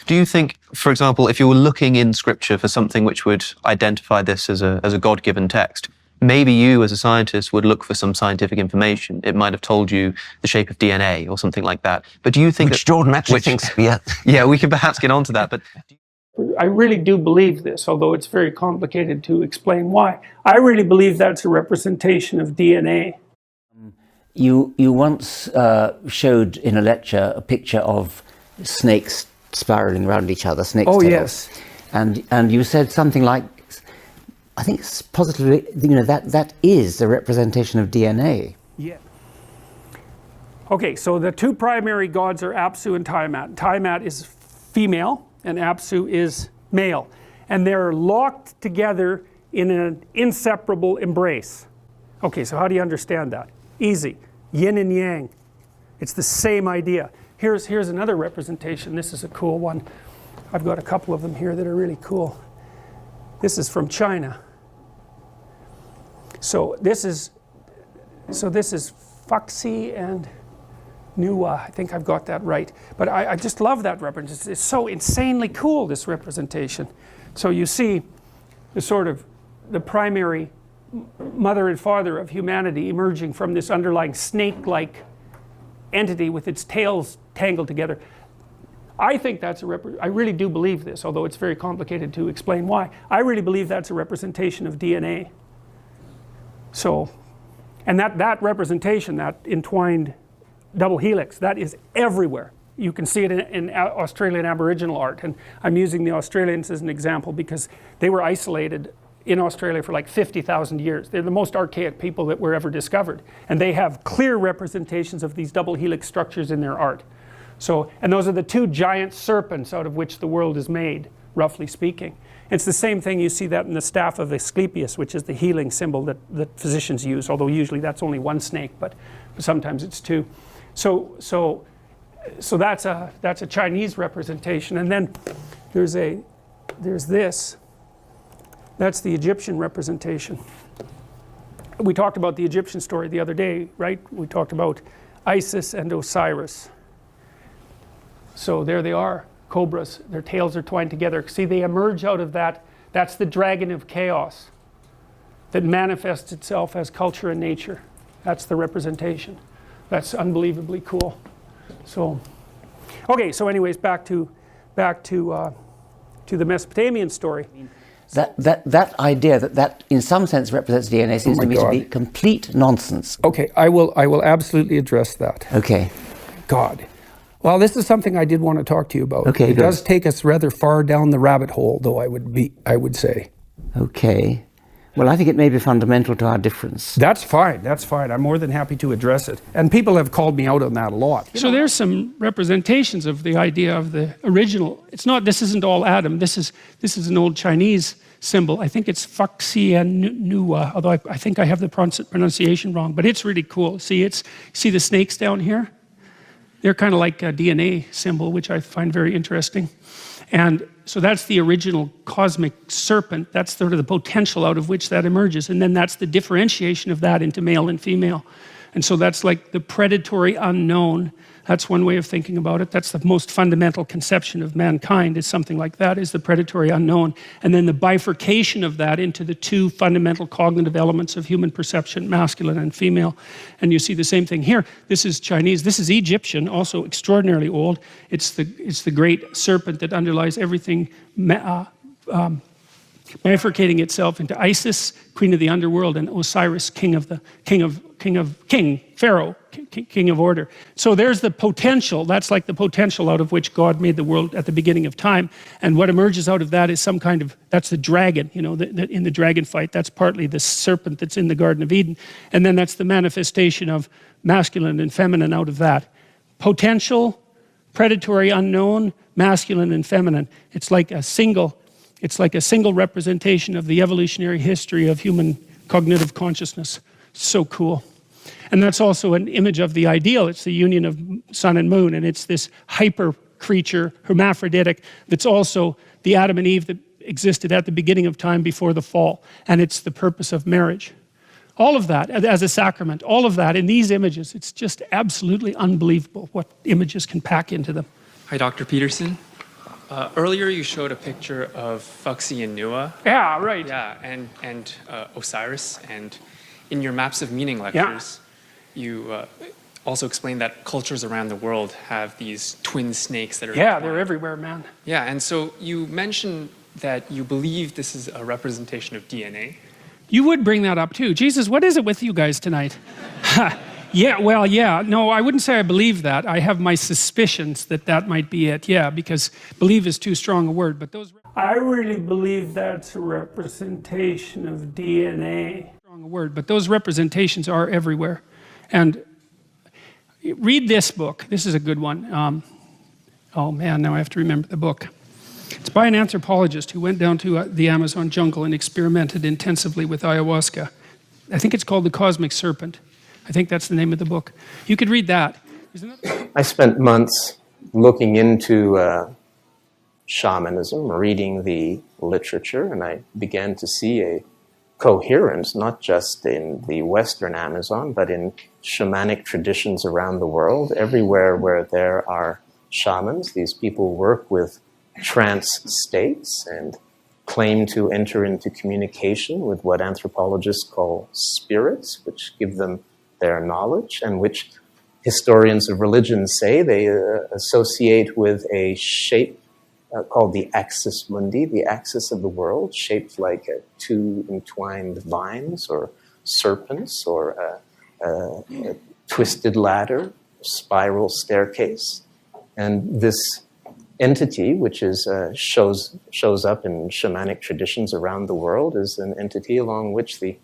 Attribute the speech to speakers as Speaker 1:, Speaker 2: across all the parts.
Speaker 1: Do you think, for example, if you were looking in Scripture for something which would identify this as a God-given text, maybe you as a scientist would look for some scientific information. It might have told you the shape of DNA or something like that. But do you think
Speaker 2: which Jordan actually thinks, yeah.
Speaker 1: Yeah, we can perhaps get onto that, but...
Speaker 3: I really do believe this, although it's very complicated to explain why. I really believe that's a representation of DNA.
Speaker 2: You once showed in a lecture a picture of snakes spiraling around each other, snakes' tails.
Speaker 3: Yes.
Speaker 2: And you said something like, I think it's positively, that is a representation of DNA.
Speaker 3: Yeah. Okay, so the two primary gods are Apsu and Tiamat. Tiamat is female and Apsu is male. And they're locked together in an inseparable embrace. Okay, so how do you understand that? Easy. Yin and yang. It's the same idea. Here's another representation. This is a cool one. I've got a couple of them here that are really cool. This is from China. So this is Fuxi and Nuwa. I think I've got that right. But I just love that representation. It's so insanely cool, this representation. So you see the primary mother and father of humanity emerging from this underlying snake-like entity with its tails tangled together. I think that's I really do believe this, although it's very complicated to explain why. I really believe that's a representation of DNA. So, and that representation, that entwined double helix, that is everywhere. You can see it in Australian Aboriginal art, and I'm using the Australians as an example because they were isolated in Australia for like 50,000 years. They're the most archaic people that were ever discovered, and they have clear representations of these double helix structures in their art. So, and those are the two giant serpents out of which the world is made, roughly speaking. It's the same thing, you see that in the staff of Asclepius, which is the healing symbol that physicians use, although usually that's only one snake, but sometimes it's two. So that's a Chinese representation, and then there's this. That's the Egyptian representation. We talked about the Egyptian story the other day, right? We talked about Isis and Osiris. So there they are, cobras. Their tails are twined together. See, they emerge out of that. That's the dragon of chaos that manifests itself as culture and nature. That's the representation. That's unbelievably cool. So, okay. So, anyways, back to the Mesopotamian story.
Speaker 2: That idea that in some sense represents DNA seems to me to be complete nonsense.
Speaker 3: Okay, I will absolutely address that.
Speaker 2: Okay.
Speaker 3: God. Well, this is something I did want to talk to you about.
Speaker 2: Okay,
Speaker 3: it does take us rather far down the rabbit hole, though, I would say.
Speaker 2: Okay. Well, I think it may be fundamental to our difference.
Speaker 3: That's fine. That's fine. I'm more than happy to address it. And people have called me out on that a lot. So there's some representations of the idea of the original. It's not. This isn't all Adam. This is an old Chinese symbol. I think it's Fuxi and Nuwa, although I think I have the pronunciation wrong. But it's really cool. See the snakes down here? They're kind of like a DNA symbol, which I find very interesting. And so that's the original cosmic serpent. That's sort of the potential out of which that emerges. And then that's the differentiation of that into male and female. And so that's like the predatory unknown. That's one way of thinking about it. That's the most fundamental conception of mankind, is something like that, is the predatory unknown. And then the bifurcation of that into the two fundamental cognitive elements of human perception, masculine and female. And you see the same thing here. This is Chinese. This is Egyptian, also extraordinarily old. It's the great serpent that underlies everything, bifurcating itself into Isis, queen of the underworld, and Osiris, king Pharaoh, king of order. So there's the potential. That's like the potential out of which God made the world at the beginning of time. And what emerges out of that is some kind of, that's the dragon, in the dragon fight. That's partly the serpent that's in the Garden of Eden. And then that's the manifestation of masculine and feminine out of that. Potential, predatory unknown, masculine and feminine. It's like a single representation of the evolutionary history of human cognitive consciousness. So cool. And that's also an image of the ideal. It's the union of sun and moon, and it's this hyper creature, hermaphroditic, that's also the Adam and Eve that existed at the beginning of time before the fall. And it's the purpose of marriage. All of that as a sacrament, all of that in these images, it's just absolutely unbelievable what images can pack into them.
Speaker 4: Hi, Dr. Peterson. Earlier you showed a picture of Fuxi and Nua.
Speaker 3: Yeah, right.
Speaker 4: Yeah, and Osiris. And in your Maps of Meaning lectures, you also explained that cultures around the world have these twin snakes that are
Speaker 3: Yeah,
Speaker 4: entwined.
Speaker 3: they're everywhere, man.
Speaker 4: Yeah, and so you mentioned that you believe this is a representation of DNA.
Speaker 3: You would bring that up too. Jesus, what is it with you guys tonight? Yeah, well, yeah. No, I wouldn't say I believe that. I have my suspicions that that might be it. Yeah, because believe is too strong a word. But those. I really believe that's a representation of DNA. Strong a word, but those representations are everywhere. And read this book. This is a good one. Oh man, now I have to remember the book. It's by an anthropologist who went down to the Amazon jungle and experimented intensively with ayahuasca. I think it's called The Cosmic Serpent. I think that's the name of the book. You could read that.
Speaker 5: I spent months looking into shamanism, reading the literature, and I began to see a coherence, not just in the Western Amazon, but in shamanic traditions around the world. Everywhere where there are shamans, these people work with trance states and claim to enter into communication with what anthropologists call spirits, which give them their knowledge, and which historians of religion say they associate with a shape called the axis mundi, the axis of the world, shaped like two entwined vines or serpents or a twisted ladder, spiral staircase. And this entity, which is shows up in shamanic traditions around the world, is an entity along which the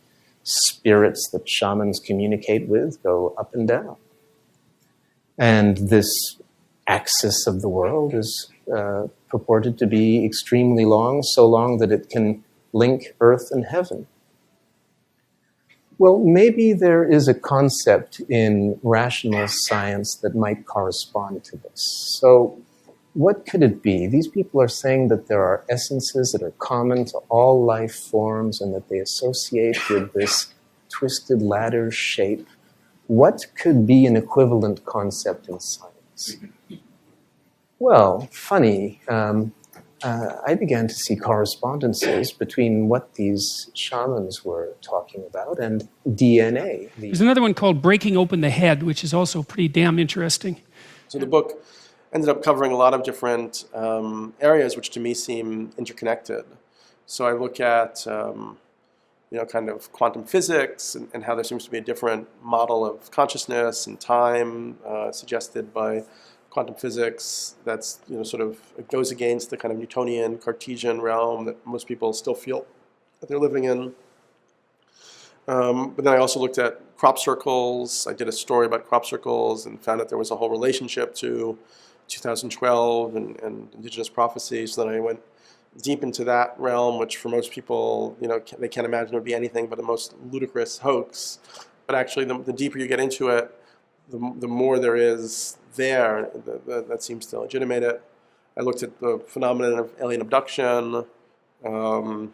Speaker 5: spirits that shamans communicate with go up and down. And this axis of the world is purported to be extremely long, so long that it can link earth and heaven. Well, maybe there is a concept in rational science that might correspond to this. So what could it be? These people are saying that there are essences that are common to all life forms and that they associate with this twisted ladder shape. What could be an equivalent concept in science? Well, funny, I began to see correspondences between what these shamans were talking about and DNA.
Speaker 3: There's another one called Breaking Open the Head, which is also pretty damn interesting.
Speaker 6: So the book ended up covering a lot of different areas which to me seem interconnected. So I look at kind of quantum physics and how there seems to be a different model of consciousness and time suggested by quantum physics that's sort of it goes against the kind of Newtonian Cartesian realm that most people still feel that they're living in. But then I also looked at crop circles. I did a story about crop circles and found that there was a whole relationship to 2012 and indigenous prophecy. So then I went deep into that realm, which for most people, they can't imagine it would be anything but the most ludicrous hoax. But actually, the deeper you get into it, the more there is there that seems to legitimate it. I looked at the phenomenon of alien abduction. What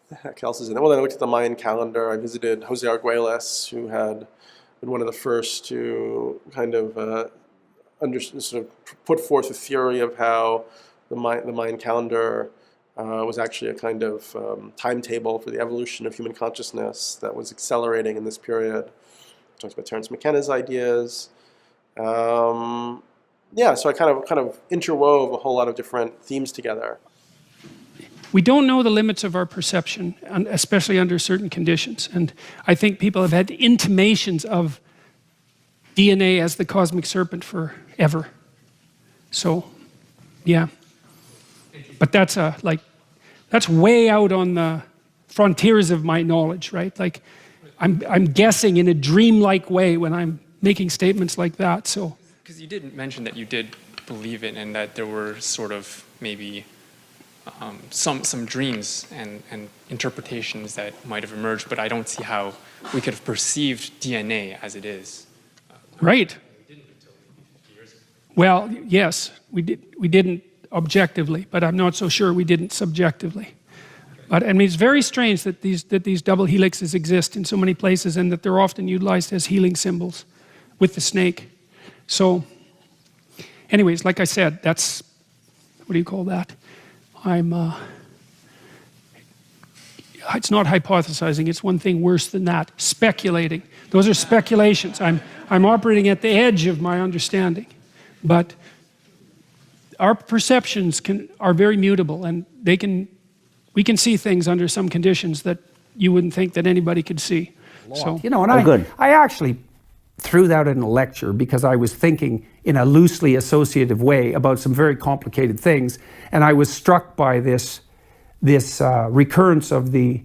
Speaker 6: the heck else is in there? Well, then I looked at the Mayan calendar. I visited Jose Arguelles, who had been one of the first to kind of sort of put forth a theory of how the Mayan calendar was actually a kind of timetable for the evolution of human consciousness that was accelerating in this period. I talked about Terence McKenna's ideas. So I kind of interwove a whole lot of different themes together.
Speaker 3: We don't know the limits of our perception, especially under certain conditions. And I think people have had intimations of DNA as the cosmic serpent forever. So, yeah. But that's way out on the frontiers of my knowledge, right? Like, I'm guessing in a dreamlike way when I'm making statements like that. So,
Speaker 4: because you did mention that you did believe it and that there were sort of maybe some dreams and interpretations that might have emerged, but I don't see how we could have perceived DNA as it is.
Speaker 3: Right. Well, yes, we didn't objectively, but I'm not so sure we didn't subjectively. But I mean, it's very strange that these double helixes exist in so many places and that they're often utilized as healing symbols with the snake. So, anyways, like I said, that's what do you call that? It's not hypothesizing, it's one thing worse than that, speculating. Those are speculations. I'm operating at the edge of my understanding. But our perceptions are very mutable, and we can see things under some conditions that you wouldn't think that anybody could see. So,
Speaker 7: you know, and I actually threw that in a lecture because I was thinking in a loosely associative way about some very complicated things, and I was struck by this recurrence of the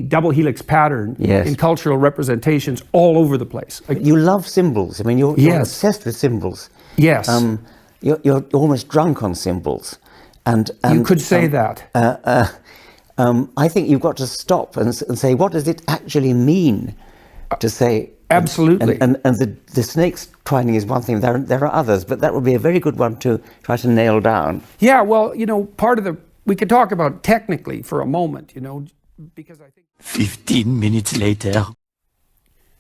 Speaker 7: double helix pattern
Speaker 2: Yes.
Speaker 7: in cultural representations all over the place. Like,
Speaker 2: You love symbols. I mean, you're
Speaker 7: Yes.
Speaker 2: obsessed with symbols.
Speaker 7: yes,
Speaker 2: You're almost drunk on symbols. And
Speaker 7: you could say that.
Speaker 2: I think you've got to stop and say, what does it actually mean to say?
Speaker 7: Absolutely.
Speaker 2: And the snake's twining is one thing. There are others, but that would be a very good one to try to nail down.
Speaker 7: Yeah, well, you know, we could talk about technically for a moment, you know, because I think
Speaker 8: 15 minutes later.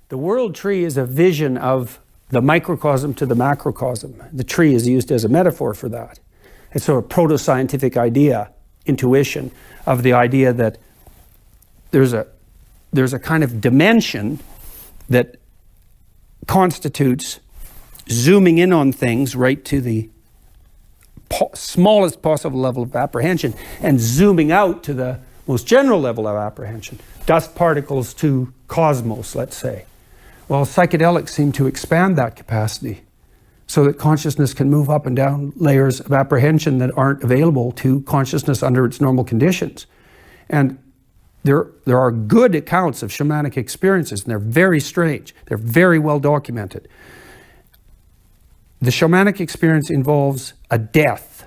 Speaker 7: the world tree is a vision of the microcosm to the macrocosm. The tree is used as a metaphor for that. It's sort of proto-scientific idea, intuition of the idea that there's a kind of dimension that constitutes zooming in on things right to the smallest possible level of apprehension and zooming out to the most general level of apprehension. Dust particles to cosmos, let's say. Well, psychedelics seem to expand that capacity so that consciousness can move up and down layers of apprehension that aren't available to consciousness under its normal conditions. And there are good accounts of shamanic experiences, and they're very strange. They're very well documented. The shamanic experience involves a death.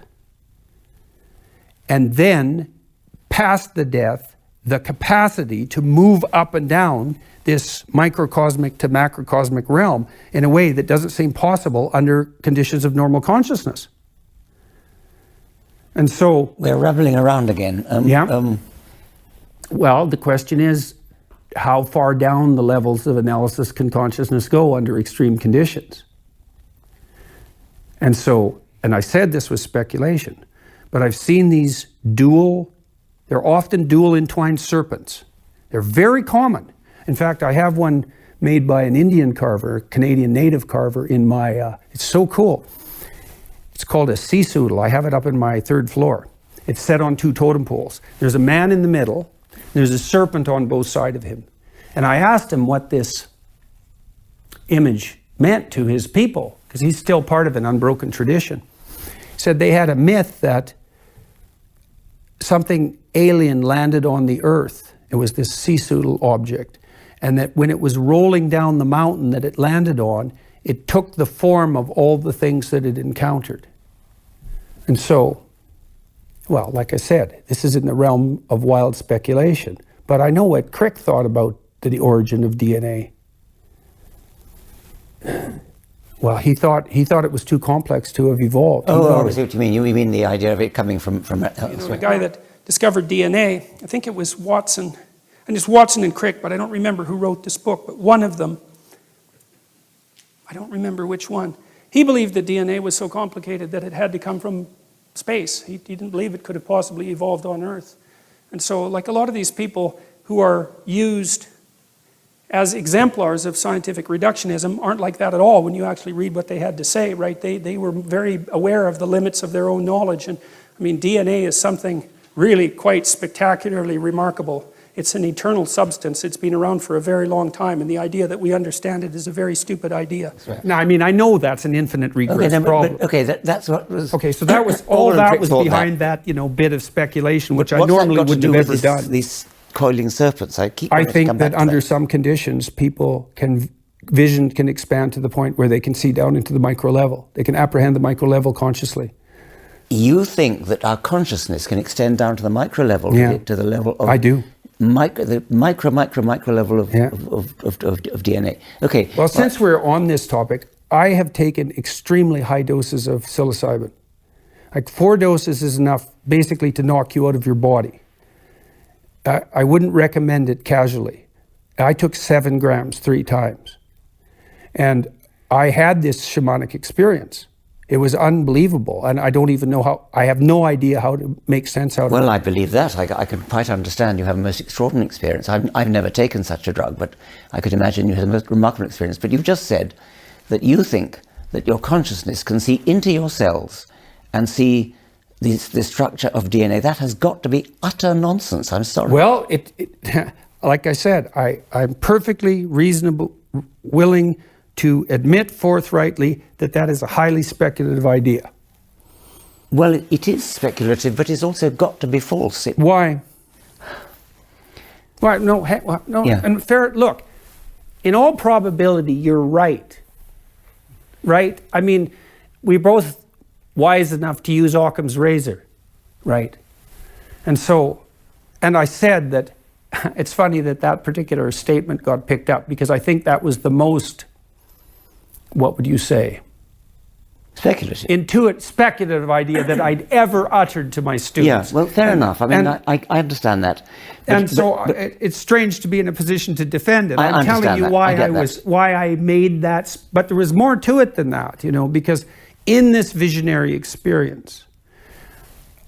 Speaker 7: And then, past the death, the capacity to move up and down this microcosmic to macrocosmic realm in a way that doesn't seem possible under conditions of normal consciousness. And so...
Speaker 2: We're rattling around again.
Speaker 7: Well, the question is, how far down the levels of analysis can consciousness go under extreme conditions? And so, and I said this was speculation, but I've seen these they're often dual entwined serpents. They're very common. In fact, I have one made by an Indian carver, a Canadian native carver in my, it's so cool. It's called a sea soodle. I have it up in my 3rd floor. It's set on 2 totem poles. There's a man in the middle. There's a serpent on both sides of him. And I asked him what this image meant to his people, because he's still part of an unbroken tradition. He said they had a myth that something alien landed on the earth. It was this sea soodle object. And that when it was rolling down the mountain that it landed on, it took the form of all the things that it encountered. And so, well, like I said, this is in the realm of wild speculation. But I know what Crick thought about the origin of DNA. Well, he thought it was too complex to have evolved.
Speaker 2: I see what you mean. You mean the idea of it coming from elsewhere.
Speaker 3: You know, the guy that discovered DNA, I think it was Watson, and it's Watson and Crick, but I don't remember who wrote this book, but one of them, I don't remember which one, he believed that DNA was so complicated that it had to come from space. He didn't believe it could have possibly evolved on Earth. And so, like a lot of these people who are used as exemplars of scientific reductionism aren't like that at all when you actually read what they had to say, right? They were very aware of the limits of their own knowledge. And I mean, DNA is something really quite spectacularly remarkable. It's an eternal substance. It's been around for a very long time, and the idea that we understand it is a very stupid idea.
Speaker 7: Right. Now, I mean, I know that's an infinite regress problem.
Speaker 2: That's what was...
Speaker 7: Okay, so that was all that was behind that, you know, bit of speculation, which I normally wouldn't have ever done.
Speaker 2: These coiling serpents, I
Speaker 7: think that under some conditions, vision can expand to the point where they can see down into the micro level. They can apprehend the micro level consciously.
Speaker 2: You think that our consciousness can extend down to the micro level, to the level of...
Speaker 7: I do.
Speaker 2: The micro level of DNA. Okay.
Speaker 7: Well, since we're on this topic, I have taken extremely high doses of psilocybin. Like 4 doses is enough basically to knock you out of your body. I wouldn't recommend it casually. I took 7 grams 3 times. And I had this shamanic experience. It was unbelievable, and I don't even know how. I have no idea how to make sense out of it.
Speaker 2: Well, I believe that. I can quite understand you have a most extraordinary experience. I've never taken such a drug, but I could imagine you had a most remarkable experience. But you've just said that you think that your consciousness can see into your cells and see the structure of DNA. That has got to be utter nonsense. I'm sorry.
Speaker 7: Well, like I said, I'm perfectly reasonable, willing to admit forthrightly that is a highly speculative idea.
Speaker 2: Well, it is speculative, but it's also got to be false.
Speaker 7: Why? Why? No. No.
Speaker 2: Yeah.
Speaker 7: And look, in all probability, you're right. Right? I mean, we're both wise enough to use Occam's razor, right? And I said that it's funny that particular statement got picked up, because I think that was the most, what would you say?
Speaker 2: Speculative.
Speaker 7: Speculative idea that I'd ever uttered to my students.
Speaker 2: Yeah, well, fair enough. I mean, I understand that.
Speaker 7: It's strange to be in a position to defend it.
Speaker 2: I
Speaker 7: I'm telling you
Speaker 2: that.
Speaker 7: why I made that, but there was more to it than that, because in this visionary experience,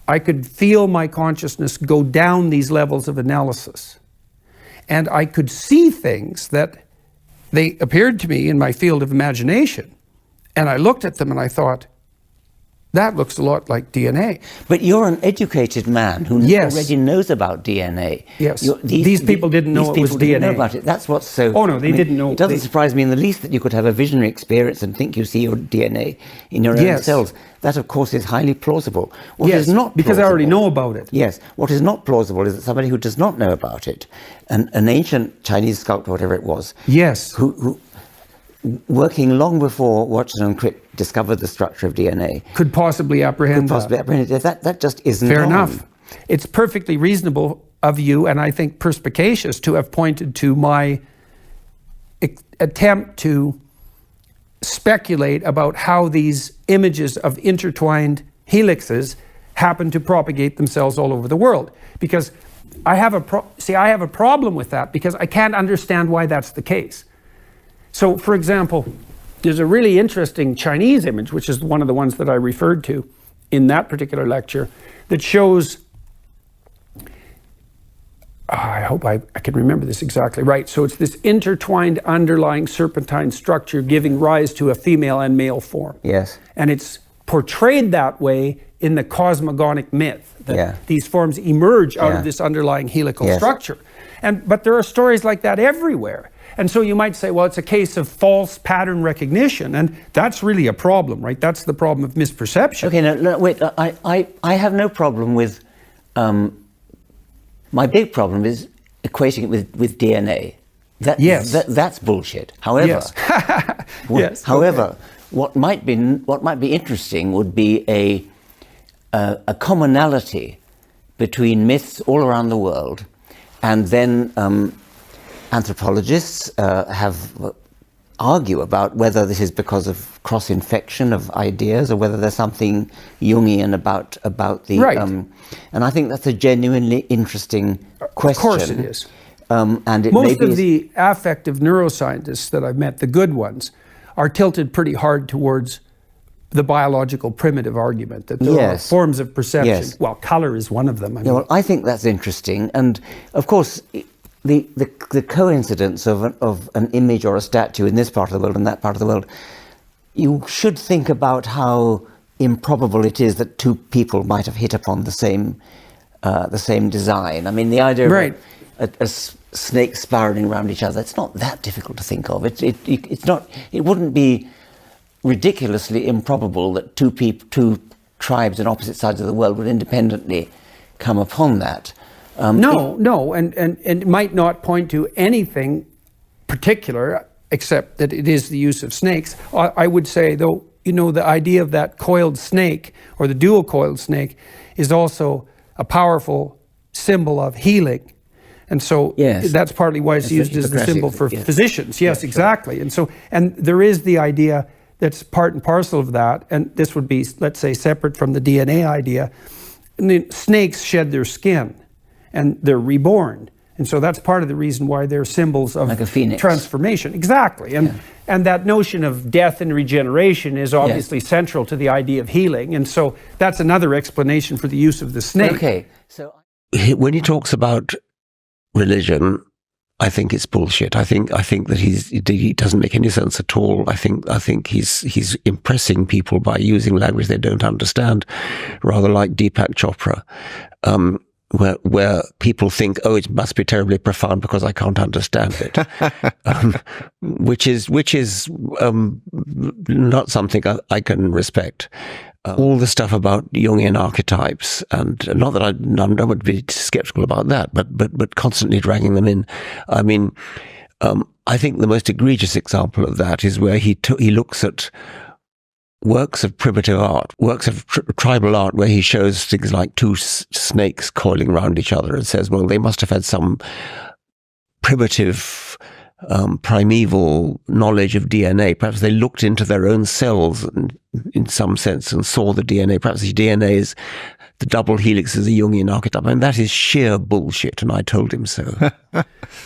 Speaker 7: I could feel my consciousness go down these levels of analysis. And I could see things that they appeared to me in my field of imagination. And I looked at them and I thought, that looks a lot like DNA.
Speaker 2: But you're an educated man who already knows about DNA.
Speaker 7: Yes. These people didn't know it was DNA.
Speaker 2: Know about it. That's what's so...
Speaker 7: Oh, no, they didn't know.
Speaker 2: It doesn't surprise me in the least that you could have a visionary experience and think you see your DNA in your own cells. That, of course, is highly plausible. What is not
Speaker 7: because I already know about it.
Speaker 2: Yes. What is not plausible is that somebody who does not know about it, an ancient Chinese sculptor, whatever it was, who working long before Watson and Crick discovered the structure of DNA,
Speaker 7: could possibly apprehend
Speaker 2: that. That just isn't
Speaker 7: fair
Speaker 2: on.
Speaker 7: enough. It's perfectly reasonable of you, and I think perspicacious, to have pointed to my attempt to speculate about how these images of intertwined helixes happen to propagate themselves all over the world. Because I have a problem with that, because I can't understand why that's the case. So, for example, there's a really interesting Chinese image, which is one of the ones that I referred to in that particular lecture, that shows, I hope I can remember this exactly right. So it's this intertwined underlying serpentine structure giving rise to a female and male form.
Speaker 2: Yes.
Speaker 7: And it's portrayed that way in the cosmogonic myth, that these forms emerge out of this underlying helical structure. But there are stories like that everywhere. And so you might say, well, it's a case of false pattern recognition, and that's really a problem, right? That's the problem of misperception.
Speaker 2: Okay, no, wait, I have no problem with, my big problem is equating it with DNA. That's bullshit. However, what might be interesting would be a commonality between myths all around the world, and then anthropologists argue about whether this is because of cross-infection of ideas or whether there's something Jungian about the...
Speaker 7: Right.
Speaker 2: And I think that's a genuinely interesting question.
Speaker 7: Of course it is.
Speaker 2: And it
Speaker 7: Most of the affective neuroscientists that I've met, the good ones, are tilted pretty hard towards the biological primitive argument, that there are forms of perception.
Speaker 2: Yes.
Speaker 7: Well, color is one of them.
Speaker 2: Well, I think that's interesting. And of course, the coincidence of an image or a statue in this part of the world and that part of the world, you should think about how improbable it is that two people might have hit upon the same design. I mean, the idea of a snake spiraling around each other, it's not that difficult to think of. It wouldn't be ridiculously improbable that two tribes on opposite sides of the world would independently come upon that.
Speaker 7: No, and it might not point to anything particular, except that it is the use of snakes. I would say, though, the idea of that coiled snake, or the dual coiled snake, is also a powerful symbol of healing. And so that's partly why it's used as the symbol for physicians. Yes, exactly. Sure. And there is the idea that's part and parcel of that, and this would be, let's say, separate from the DNA idea. Snakes shed their skin, and they're reborn. And so that's part of the reason why they're symbols of
Speaker 2: Like a phoenix.
Speaker 7: transformation. Exactly. And that notion of death and regeneration is obviously central to the idea of healing. And so that's another explanation for the use of the snake.
Speaker 2: Okay, so
Speaker 9: When he talks about religion, I think it's bullshit. I think that he doesn't make any sense at all. I think he's impressing people by using language they don't understand, rather like Deepak Chopra, where people think, oh, it must be terribly profound because I can't understand it, which is not something I can respect. All the stuff about Jungian archetypes, and not that I would be skeptical about that, but constantly dragging them in. I mean, I think the most egregious example of that is where he looks at works of primitive art, works of tribal art, where he shows things like two snakes coiling around each other and says, well, they must have had some primitive primeval knowledge of DNA. Perhaps they looked into their own cells in some sense and saw the DNA. Perhaps the DNA is the double helix is a Jungian archetype. I mean, that is sheer bullshit, and I told him so.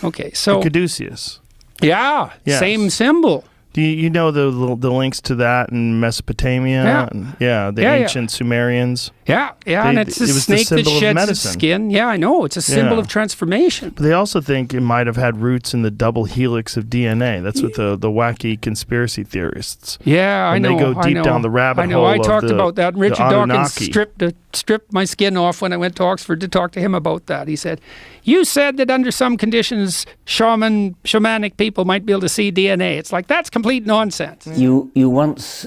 Speaker 3: Okay, so
Speaker 10: Caduceus.
Speaker 3: yeah,
Speaker 10: Yes.
Speaker 3: same symbol.
Speaker 10: Do you know the links to that in Mesopotamia?
Speaker 3: Yeah.
Speaker 10: And, the
Speaker 3: Yeah,
Speaker 10: ancient Sumerians.
Speaker 3: Yeah, and it's a
Speaker 10: it was the
Speaker 3: snake that
Speaker 10: symbol of
Speaker 3: sheds its
Speaker 10: medicine.
Speaker 3: skin. Yeah, I know. It's a symbol
Speaker 10: Yeah.
Speaker 3: of transformation.
Speaker 10: But they also think it might have had roots in the double helix of DNA. That's what the wacky conspiracy theorists.
Speaker 3: Yeah, I
Speaker 10: And
Speaker 3: know.
Speaker 10: they go deep down the rabbit
Speaker 3: I know.
Speaker 10: hole
Speaker 3: I
Speaker 10: of
Speaker 3: talked
Speaker 10: the-
Speaker 3: about that. And
Speaker 10: the
Speaker 3: Richard Dawkins
Speaker 10: Anunnaki.
Speaker 3: stripped my skin off when I went to Oxford to talk to him about that. He said, "You said that under some conditions, shamanic people might be able to see DNA." It's like, that's complete nonsense.
Speaker 2: you once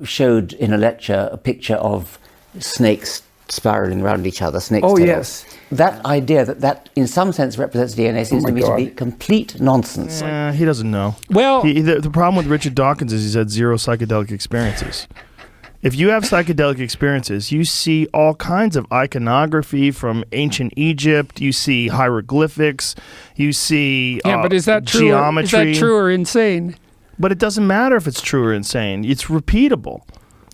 Speaker 2: showed in a lecture a picture of snakes spiraling around each other, snakes'
Speaker 7: Oh,
Speaker 2: tails.
Speaker 7: yes.
Speaker 2: That idea that in some sense represents DNA seems
Speaker 7: my
Speaker 2: to me to
Speaker 7: God.
Speaker 2: be complete nonsense.
Speaker 10: He doesn't know.
Speaker 3: Well,
Speaker 10: The problem with Richard Dawkins is he's had zero psychedelic experiences. If you have psychedelic experiences, you see all kinds of iconography from ancient Egypt. You see hieroglyphics. You see
Speaker 3: yeah, but is that true?
Speaker 10: geometry.
Speaker 3: Is that true or insane?
Speaker 10: But it doesn't matter if it's true or insane. It's repeatable.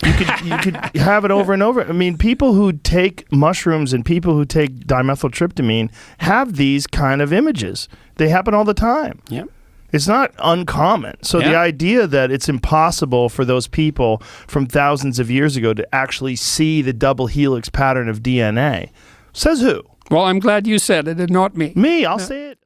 Speaker 10: You could have it over and over. I mean, people who take mushrooms and people who take dimethyltryptamine have these kind of images. They happen all the time.
Speaker 3: Yeah.
Speaker 10: It's not uncommon. So the idea that it's impossible for those people from thousands of years ago to actually see the double helix pattern of DNA, says who?
Speaker 3: Well, I'm glad you said it and not me.
Speaker 10: Me, I'll say it.